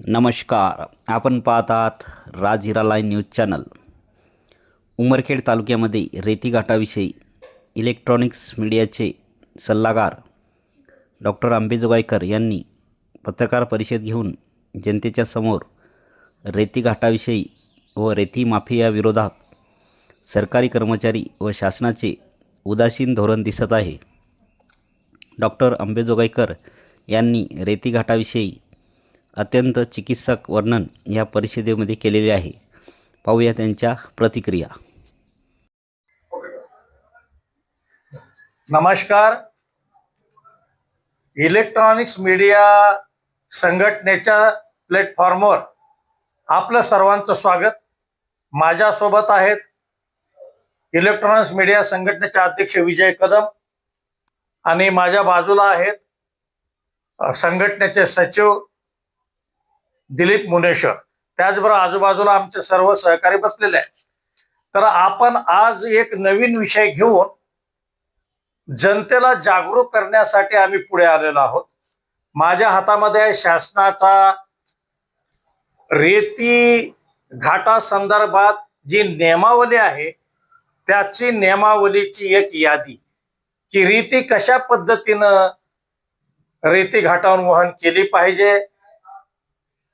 नमस्कार. आपण पाहतात राजहिरा लाईव्ह न्यूज चॅनल. उमरखेड तालुक्यामध्ये रेती घाटाविषयी इलेक्ट्रॉनिक्स मीडियाचे सल्लागार डॉक्टर अंबेजोगाईकर यांनी पत्रकार परिषद घेऊन जनतेच्या समोर रेती घाटाविषयी व रेती माफिया विरोधात सरकारी कर्मचारी व शासनाचे उदासीन धोरण दिसत आहे. डॉक्टर अंबेजोगाईकर यांनी रेती घाटाविषयी अत्यंत चिकित्सक वर्णन या परिषदेमध्ये केलेले आहे. पाहूया त्यांच्या प्रतिक्रिया. नमस्कार. इलेक्ट्रॉनिक्स मीडिया संघटनेच्या प्लॅटफॉर्मवर आपलं सर्वांचं स्वागत. माझ्यासोबत आहेत इलेक्ट्रॉनिक्स मीडिया संघटनेचे अध्यक्ष विजय कदम आणि माझ्या बाजूला आहेत संघटनेचे सचिव दिलीप मुनेश्वर. त्याचबरोबर आजूबाजूला आमचे सर्व सहकारी बसलेले आहेत. तर आपण आज एक नवीन विषय घेऊन जनतेला जागरूक करण्यासाठी आम्ही पुढे आलेलो आहोत. माझ्या हातामध्ये शासनाचा रेती घाटा संदर्भात जी नियमावली आहे त्याची नियमावलीची एक यादी की रेती कशा पद्धतीनं रेती घाटावरून वहन केली पाहिजे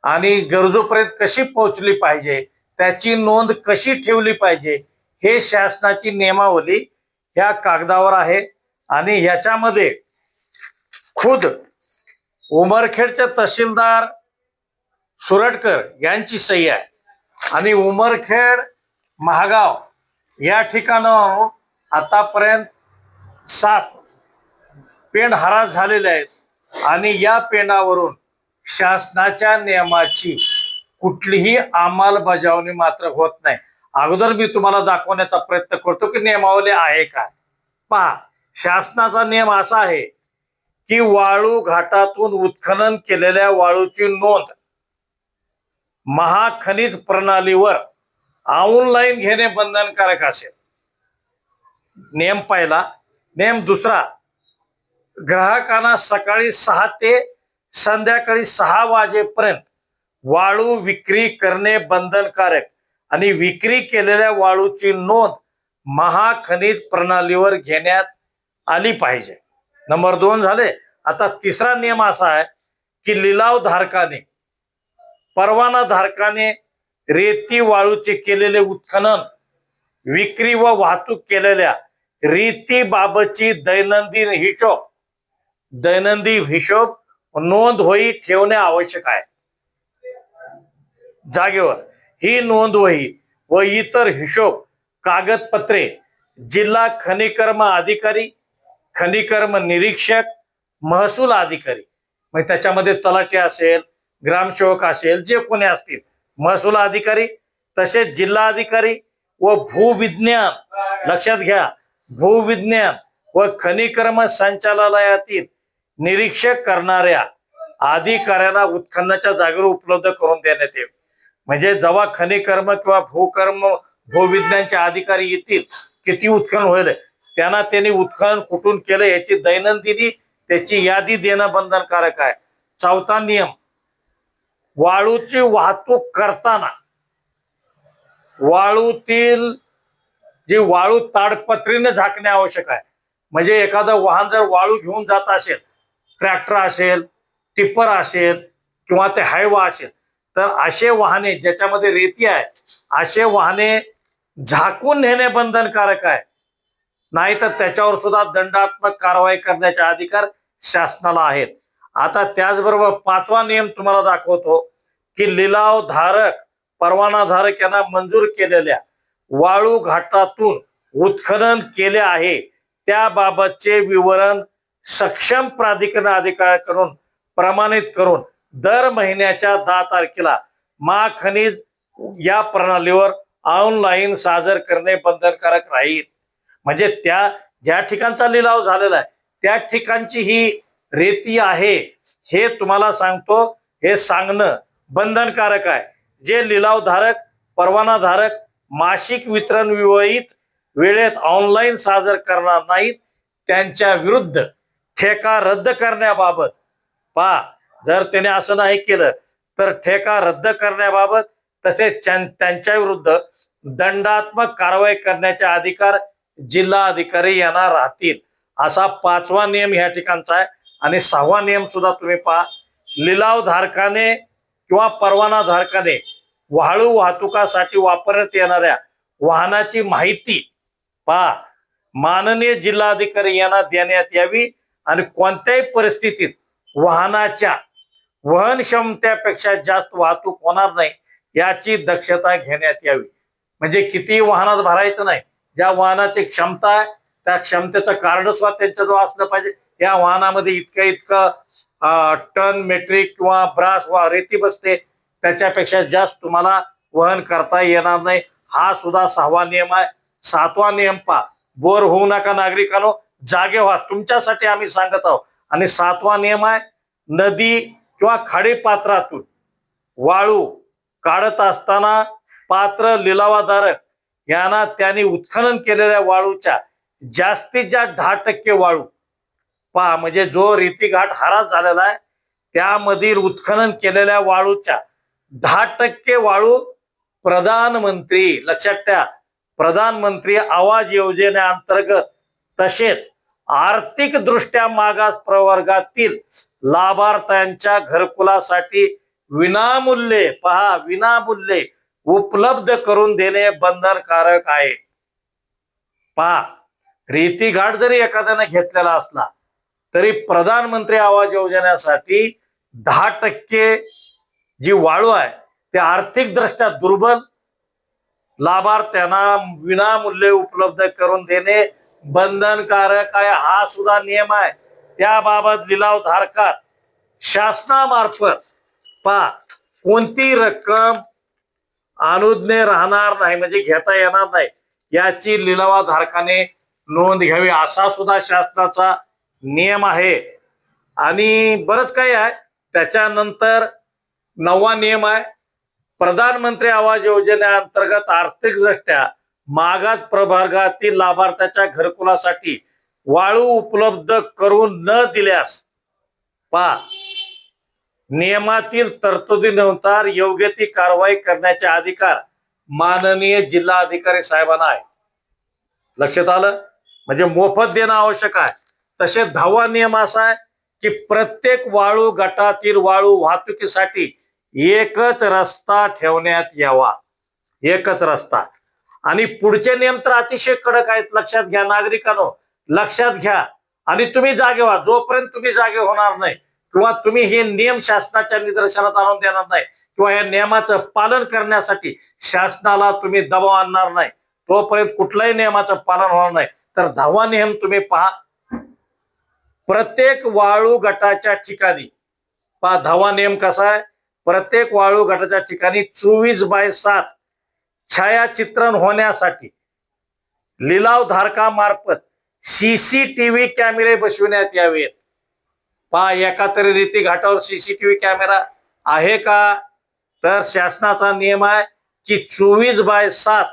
आणि गरजूपर्यंत कशी पोहोचली पाहिजे, त्याची नोंद कशी ठेवली पाहिजे, हे शासनाची नियमावली ह्या कागदावर आहे. आणि ह्याच्यामध्ये खुद उमरखेडचे तहसीलदार सुरटकर यांची सही आहे. आणि उमरखेड महागाव या ठिकाणावर आतापर्यंत 7 पेंड हरास झालेले आहेत आणि या पेंडावरून शासनाच्या नियमाची कुठलीही अंमलबजावणी मात्र होत नाही. अगोदर मी तुम्हाला दाखवण्याचा प्रयत्न करतो की नियमावली आहे का. पहा, शासनाचा नियम असा आहे की वाळू घाटातून उत्खनन केलेल्या वाळूची नोंद महाखनिज प्रणालीवर ऑनलाईन घेणे बंधनकारक असेल. नियम पहिला. नियम दुसरा, ग्राहकांना सकाळी 6 ते संध्याकाळी 6 वाजेपर्यंत वाळू विक्री करणे बंधनकारक आणि विक्री केलेल्या वाळूची नोंद महाखनिज प्रणालीवर घेण्यात आली पाहिजे. नंबर 2 झाले. आता तिसरा नियम असा आहे की लिलाव धारकाने, परवाना धारकाने रेती वाळूचे केलेले उत्खनन, विक्री व वाहतूक केलेल्या रेतीबाबतची दैनंदिन हिशोब नोंद होई ठेवणे आवश्यक आहे. जागेवर ही नोंद वही व इतर हिशोब कागदपत्रे जिल्हा खनिकर्म अधिकारी, खनिकर्म निरीक्षक, महसूल अधिकारी, मग त्याच्यामध्ये तलाठी असेल, ग्रामसेवक असेल, जे कोणी असतील, महसूल अधिकारी, तसेच जिल्हा अधिकारी व भूविज्ञान, लक्षात घ्या, भूविज्ञान व खनिकर्म संचालनालयातील निरीक्षक करणाऱ्या अधिकाऱ्यांना उत्खननाच्या जागेवर उपलब्ध करून देण्यात येईल. म्हणजे जेव्हा खनिकर्म किंवा भूविज्ञानचे अधिकारी येतील, किती उत्खनन होईल, त्यांनी उत्खनन कुठून केलं याची दैनंदिनी त्याची यादी देणं बंधनकारक आहे. चौथा नियम, वाळूची वाहतूक करताना वाळूतील जी वाळू ताडपत्रीने झाकणे आवश्यक आहे. म्हणजे एखादं वाहन जर वाळू घेऊन जात असेल, ट्रॅक्टर असेल, टिप्पर असेल किंवा ते हायवा असेल, तर असे वाहने ज्याच्यामध्ये रेती आहे असे वाहने झाकून नेणे बंधनकारक आहे. नाहीतर त्याच्यावर सुद्धा दंडात्मक कारवाई करण्याचे अधिकार शासनाला आहेत. आता त्याचबरोबर 5वा नियम तुम्हाला दाखवतो की लिलाव धारक, परवाना धारक यांना मंजूर केलेल्या वाळू घाटातून उत्खनन केले आहे त्याबाबतचे विवरण सक्षम प्राधिकरण अधिकाऱ्याकडून प्रमाणित करून दर महिन्याच्या 10 तारखेला महाखनिज या प्रणालीवर ऑनलाईन सादर करणे बंधनकारक राहील. म्हणजे त्या ज्या ठिकाणचा लिलाव झालेला आहे त्या ठिकाणची ही रेती आहे हे तुम्हाला सांगतो, हे सांगणं बंधनकारक आहे. जे लिलाव धारक, परवाना धारक मासिक वितरण विवहित वेळेत ऑनलाईन सादर करणार नाहीत त्यांच्या विरुद्ध ठेका रद्द करण्याबाबत, पहा, जर त्याने असं नाही केलं तर ठेका रद्द करण्याबाबत तसेच त्यांच्या विरुद्ध दंडात्मक कारवाई करण्याचे अधिकार जिल्हा अधिकारी यांना राहतील, असा 5वा नियम या ठिकाणचा आहे. आणि 6वा नियम सुद्धा तुम्ही पहा, लिलाव धारकाने किंवा परवाना धारकाने वाळू वाहतुकासाठी वापरण्यात येणाऱ्या वाहनाची माहिती पहा माननीय जिल्हाधिकारी यांना देण्यात यावी आणि कोणत्याही परिस्थितीत वाहनाच्या वहन क्षमतेपेक्षा जास्त वाहतूक होणार नाही याची दक्षता घेण्यात यावी. म्हणजे किती वाहनात भरायचं नाही, ज्या वाहनाची क्षमता आहे त्या क्षमतेचं कार्ड सुद्धा त्यांच्याजवळ असलं पाहिजे. या वाहनामध्ये इतकं टन मेट्रिक किंवा ब्रास वा रेती बसते त्याच्यापेक्षा जास्त तुम्हाला वहन करता येणार नाही, हा सुद्धा 6वा नियम आहे. 7वा नियम पहा, बोर होऊ नका नागरिकांनो, जागे व्हा, तुमच्यासाठी आम्ही सांगत आहोत. आणि 7वा नियम आहे, नदी किंवा खाडीपात्रातून वाळू काढत असताना पात्र लिलावाधारक यांना त्यांनी उत्खनन केलेल्या वाळूच्या जास्तीत जास्त 10% वाळू पहा, म्हणजे जो रेती घाट हरास झालेला आहे त्यामधील उत्खनन केलेल्या वाळूच्या 10% वाळू प्रधानमंत्री, लक्षात ठेवा, प्रधानमंत्री आवास योजनेअंतर्गत तसेच आर्थिक दृष्ट्या मागास प्रवर्गातील लाभार्थ्यांच्या घरकुलासाठी विनामूल्य, पहा विनामूल्य उपलब्ध करून देणे बंधनकारक आहे. पहा, रेती घाट जरी एखाद्याने घेतलेला असला तरी प्रधानमंत्री आवास योजनेसाठी 10% जी वाळू आहे ते आर्थिक दृष्ट्या दुर्बल लाभार्थ्यांना विनामूल्य उपलब्ध करून देणे बंधनकारक आहे, हा सुद्धा नियम आहे. त्याबाबत लिलाव धारकात शासनामार्फत पहा कोणती रक्कम अनुज्ञेय राहणार नाही, म्हणजे घेता येणार नाही, याची लिलावाधारकाने नोंद घ्यावी, असा सुद्धा शासनाचा नियम आहे. आणि बरंच काही आहे. त्याच्यानंतर 9वा नियम आहे, प्रधानमंत्री आवास योजनेअंतर्गत आर्थिकदृष्ट्या मागास प्रवर्गातील लाभार्थ्याच्या घरकुलासाठी वाळू उपलब्ध करून न दिल्यास पहा नियमातील तरतुदीनुसार योग्य ती कारवाई करण्याचे अधिकार माननीय जिल्हा अधिकारी साहेबांना आहे. लक्षात आलं, म्हणजे मोफत देणं आवश्यक आहे. तसे 10वा नियम असा आहे की प्रत्येक वाळू गटातील वाळू वाहतुकीसाठी एकच रस्ता ठेवण्यात यावा, एकच रस्ता. आणि पुढचे नियम तर अतिशय कडक आहेत, लक्षात घ्या नागरिकांनो, लक्षात घ्या. आणि तुम्ही जागे व्हा, जोपर्यंत तुम्ही जागे होणार नाही किंवा तुम्ही हे नियम शासनाच्या निदर्शनात आणून देणार नाही किंवा या नियमाचं पालन करण्यासाठी शासनाला तुम्ही दबाव आणणार नाही, तोपर्यंत कुठल्याही नियमाचं पालन होणार नाही. तर 10वा नियम तुम्ही पहा, प्रत्येक वाळू गटाच्या ठिकाणी पहा 10वा नियम कसा आहे, प्रत्येक वाळू गटाच्या ठिकाणी 24/7 छायाचित्रण होण्यासाठी लिलाव धारकामार्फत CCTV कॅमेरे बसविण्यात यावेत. पहा एका तरी रेती घाटावर CCTV कॅमेरा आहे का? तर शासनाचा नियम आहे की 24/7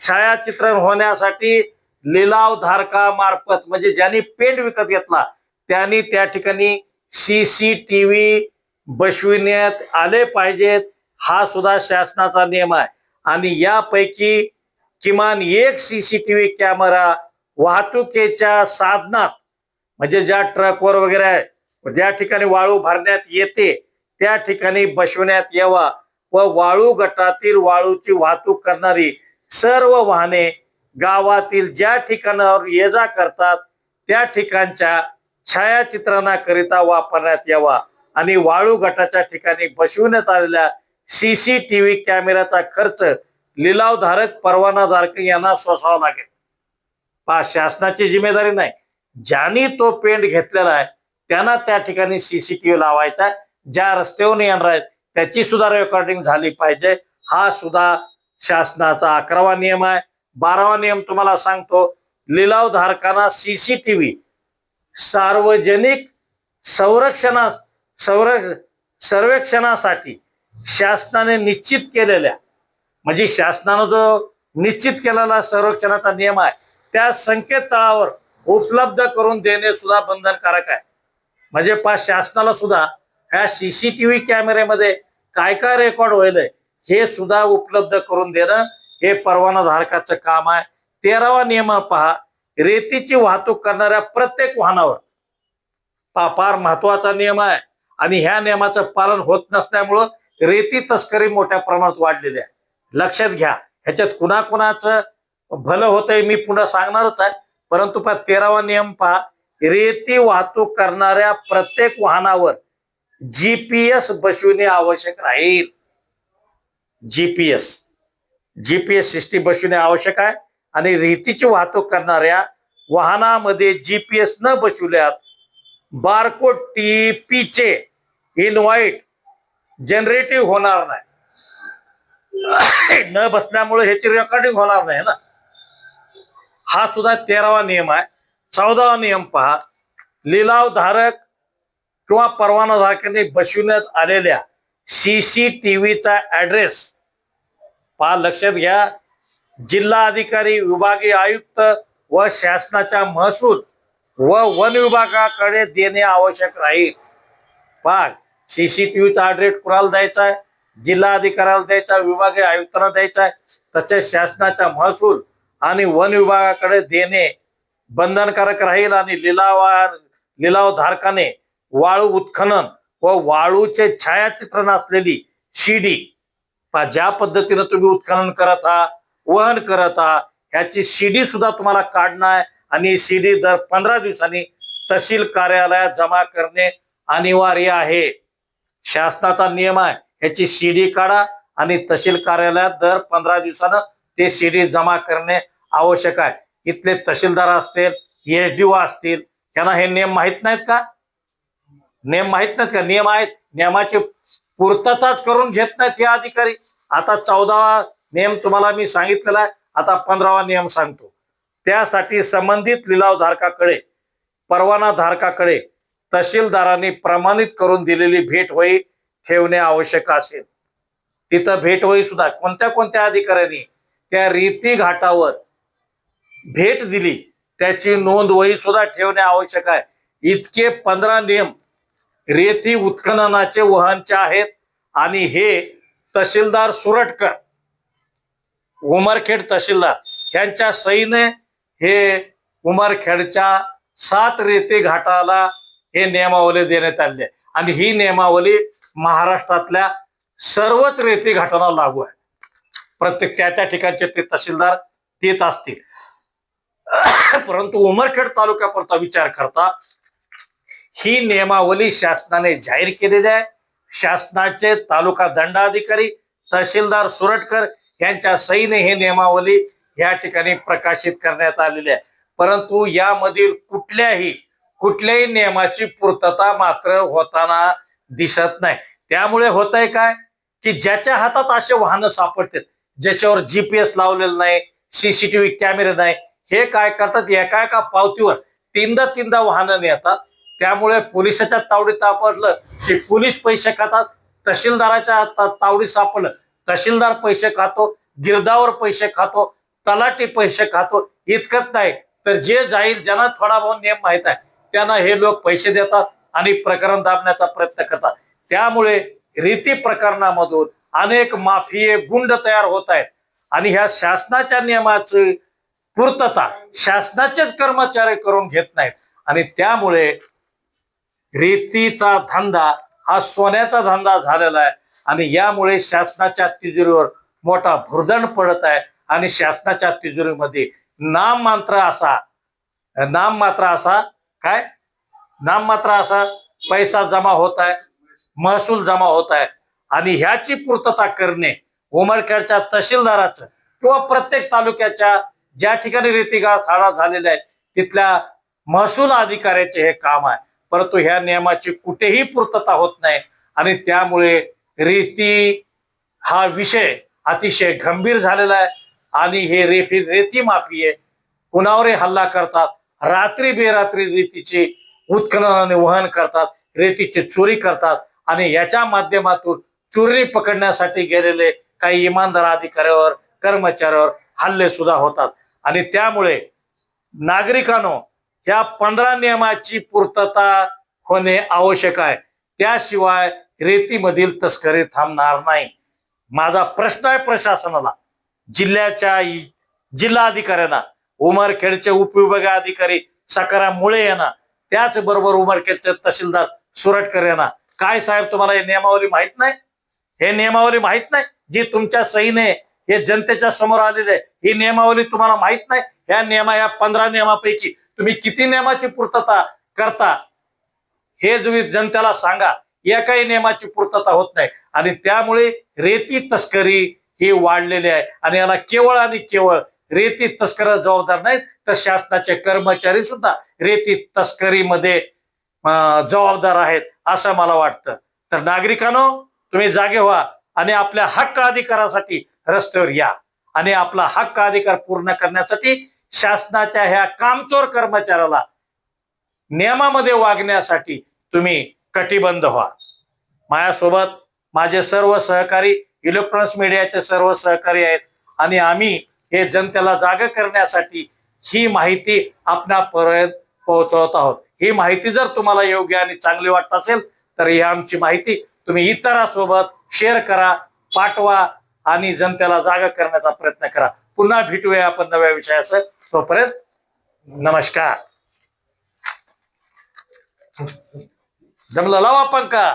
छायाचित्रण होण्यासाठी लिलाव धारकामार्फत, म्हणजे ज्यांनी पेंट विकत घेतला त्यांनी त्या ठिकाणी CCTV बसविण्यात आले पाहिजेत, हा सुद्धा शासनाचा नियम आहे. आणि यापैकी किमान एक CCTV कॅमेरा वाहतुकीच्या साधनात, म्हणजे ज्या ट्रकवर वगैरे आहे, ज्या ठिकाणी वाळू भरण्यात येते त्या ठिकाणी बसवण्यात यावा व वाळू गटातील वाळूची वाहतूक करणारी सर्व वाहने गावातील ज्या ठिकाणावर ये जा करतात त्या ठिकाणच्या छायाचित्रणाकरिता वापरण्यात यावा. आणि वाळू गटाच्या ठिकाणी बसविण्यात आलेल्या CCTV कॅमेऱ्याचा खर्च लिलावधारक परवानाधारक यांना सोसावा लागेल. पहा शासनाची जिम्मेदारी नाही, ज्यांनी तो पेंट घेतलेला आहे त्यांना त्या ठिकाणी CCTV लावायचा. ज्या रस्त्यावरून येणार आहेत त्याची सुद्धा रेकॉर्डिंग झाली पाहिजे, हा सुद्धा शासनाचा 11वा नियम आहे. 12वा नियम तुम्हाला सांगतो, लिलावधारकांना CCTV सार्वजनिक सर्वेक्षणासाठी शासनाने निश्चित केलेल्या, म्हणजे शासनाने जो निश्चित केलेला सर्वेक्षणाचा नियम आहे त्या संकेतस्थळावर उपलब्ध करून देणे सुद्धा बंधनकारक आहे. म्हणजे शासनाला सुद्धा ह्या CCTV कॅमेऱ्यामध्ये काय काय रेकॉर्ड व्हायलंय हे सुद्धा उपलब्ध करून देणं हे परवानाधारकाचं काम आहे. 13वा नियम पहा, रेतीची वाहतूक करणाऱ्या प्रत्येक वाहनावर, फार महत्वाचा नियम आहे आणि ह्या नियमाचं पालन होत नसल्यामुळं रेती तस्करी मोठ्या प्रमाणात वाढलेली आहे. लक्षात घ्या, ह्याच्यात कुणाकुणाचं भलं होतंय मी पुन्हा सांगणारच आहे, परंतु 13वा नियम पहा, रेती वाहतूक करणाऱ्या प्रत्येक वाहनावर जीपीएस बसविणे आवश्यक राहील. जीपीएस सिस्टीम बसविणे आवश्यक आहे आणि रेतीची वाहतूक करणाऱ्या वाहनामध्ये जीपीएस न बसविल्यास बारकोड टीपीचे इनवाईट जनरेटिव्ह होणार नाही. न बसल्यामुळे ह्याची रेकॉर्डिंग होणार नाही ना. हा सुद्धा 13वा नियम आहे. 14वा नियम पहा, लिलावधारक किंवा परवानाधारकाने बसविण्यात आलेल्या सीसीटीव्हीचा ऍड्रेस पहा, लक्षात घ्या, जिल्हा अधिकारी, विभागीय आयुक्त व शासनाच्या महसूल व वन विभागाकडे देणे आवश्यक राहील. पहा, सीसीटीव्हीचा ऍड्रेस कुणाला द्यायचा आहे? जिल्हा अधिकाऱ्याला द्यायचा, विभागीय आयुक्तांना द्यायचा आहे. तसेच शासनाच्या महसूल आणि वन विभागाकडे देणे बंधनकारक राहील. आणि लिलावधारकाने वाळू उत्खनन व वाळूचे छायाचित्र नसलेली सीडी, ज्या पद्धतीने तुम्ही उत्खनन करत आहात, वहन करत आहात, ह्याची सीडी सुद्धा तुम्हाला काढणं आहे आणि सीडी दर 15 दिवसांनी तहसील कार्यालयात जमा करणे अनिवार्य आहे. शासनाचा नियम आहे, ह्याची सीडी काढा आणि तहसील कार्यालयात दर 15 दिवसानं ते सीडी जमा करणे आवश्यक आहे. इथले तहसीलदार असतील, एसडीओ असतील, त्यांना हे नियम माहित नाहीत का? नियम माहित नाहीत का? नियम आहेत, नियमाची पूर्तताच करून घेत नाहीत हे अधिकारी. आता 14वा नियम तुम्हाला मी सांगितलेला आहे, आता 15वा नियम सांगतो. त्यासाठी संबंधित लिलावधारकाकडे, परवानाधारकाकडे तहसीलदारांनी प्रमाणित करून दिलेली भेटवही ठेवणे आवश्यक असेल. तिथं भेटवही सुद्धा कोणत्या कोणत्या अधिकाऱ्यांनी त्या रेती घाटावर भेट दिली त्याची नोंदवही सुद्धा ठेवणे आवश्यक आहे. इतके 15 नियम रेती उत्खननाचे वहनचे आहेत आणि हे तहसीलदार सुरटकर, उमरखेड तहसीलदार यांच्या सहीने हे उमरखेडच्या 7 रेती घाटाला हे नियमावली देण्यात आली आहे आणि ही नियमावली महाराष्ट्रातल्या सर्वच रेती घाटांना लागू आहे. प्रत्येक त्या ठिकाणचे ते तहसीलदार देत असतील. परंतु उमरखेड तालुक्यापुरता विचार करता ही नियमावली शासनाने जाहीर केलेली आहे. शासनाचे तालुका दंडाधिकारी तहसीलदार सुरटकर यांच्या सहीने हे नियमावली या ठिकाणी प्रकाशित करण्यात आलेली आहे. परंतु यामधील कुठल्याही नियमाची पूर्तता मात्र होताना दिसत नाही. त्यामुळे होतंय काय की ज्याच्या हातात असे वाहनं सापडतात ज्याच्यावर जीपीएस लावलेलं नाही, सीसीटीव्ही कॅमेरे नाही, हे काय करतात, एका पावतीवर तीनदा वाहनं नेतात. त्यामुळे पोलिसाच्या तावडीत सापडलं की पोलीस पैसे खातात, तहसीलदाराच्या तावडीत सापडलं तहसीलदार पैसे खातो, गिरदावर पैसे खातो, तलाठी पैसे खातो. इतकंच नाही तर जे जाईल, ज्यांना थोडा बहुत नियम माहित आहे त्यांना हे लोक पैसे देतात आणि प्रकरण दाबण्याचा प्रयत्न करतात. त्यामुळे रेती प्रकरणामधून अनेक माफिये गुंड तयार होत आहेत आणि ह्या शासनाच्या नियमाची पूर्तता शासनाचेच कर्मचारी करून घेत नाहीत आणि त्यामुळे रेतीचा धंदा हा सोन्याचा धंदा झालेला आहे आणि यामुळे शासनाच्या तिजोरीवर मोठा भुर्दंड पडत आहे आणि शासनाच्या तिजोरीमध्ये नाममात्र असा पैसा जमा होत आहे, महसूल जमा होत आहे आणि ह्याची पूर्तता करणे उमरखेडच्या तहसीलदाराचं किंवा प्रत्येक तालुक्याच्या ज्या ठिकाणी रेती गाळा झालेल्या आहेत तिथल्या महसूल अधिकाऱ्याचे हे काम आहे. परंतु ह्या नियमाची कुठेही पूर्तता होत नाही आणि त्यामुळे रेती हा विषय अतिशय गंभीर झालेला आहे आणि हे रेती माफिये कुणावरही हल्ला करतात, रात्री बेरात्री रेतीचे उत्खनन आणि वहन करतात, रेतीची चोरी करतात आणि याच्या माध्यमातून चोरी पकडण्यासाठी गेलेले काही इमानदार अधिकाऱ्यावर, कर्मचाऱ्यावर हल्ले सुद्धा होतात आणि त्यामुळे नागरिकांनो ह्या 15 नियमाची पूर्तता होणे आवश्यक आहे. त्याशिवाय रेतीमधील तस्करी थांबणार नाही. माझा प्रश्न आहे प्रशासनाला, जिल्हा अधिकाऱ्यांना, उमरखेडचे उपविभागीय अधिकारी सकाराम मुळे यांना, त्याचबरोबर उमरखेडचे तहसीलदार सुरटकर यांना, काय साहेब तुम्हाला हे नियमावली माहित नाही? हे नियमावली माहित नाही जी तुमच्या सहीने हे जनतेच्या समोर आलेले आहे? ही नियमावली तुम्हाला माहित नाही? या 15 नियमापैकी तुम्ही किती नियमाची पूर्तता करता हे तुम्ही जनतेला सांगा. एकाही नियमाची पूर्तता होत नाही आणि त्यामुळे रेती तस्करी ही वाढलेली आहे आणि याला केवळ आणि केवळ रेती तस्कर जबाबदार नाहीत, तर शासनाचे कर्मचारी सुद्धा रेती तस्करीमध्ये जबाबदार आहेत असं मला वाटतं. तर नागरिकांनो, तुम्ही जागे व्हा आणि आपल्या हक्क अधिकारासाठी रस्त्यावर या आणि आपला हक्क अधिकार पूर्ण करण्यासाठी शासनाच्या ह्या कामचोर कर्मचाऱ्याला नियमामध्ये वागण्यासाठी तुम्ही कटिबद्ध व्हा. माझ्यासोबत माझे सर्व सहकारी, इलेक्ट्रॉनिक्स मीडियाचे सर्व सहकारी आहेत आणि आम्ही हे जनतेला जाग करण्यासाठी ही माहिती आपणापर्यंत पोहोचवत आहोत. ही माहिती जर तुम्हाला योग्य आणि चांगली वाटत असेल तर ही आमची माहिती तुम्ही इतरांसोबत शेअर करा, पाठवा आणि जनतेला जागा करण्याचा प्रयत्न करा. पुन्हा भेटूया आपण नव्या विषयासह. तोपर्यंत नमस्कार. जमलं, लावा पंखा.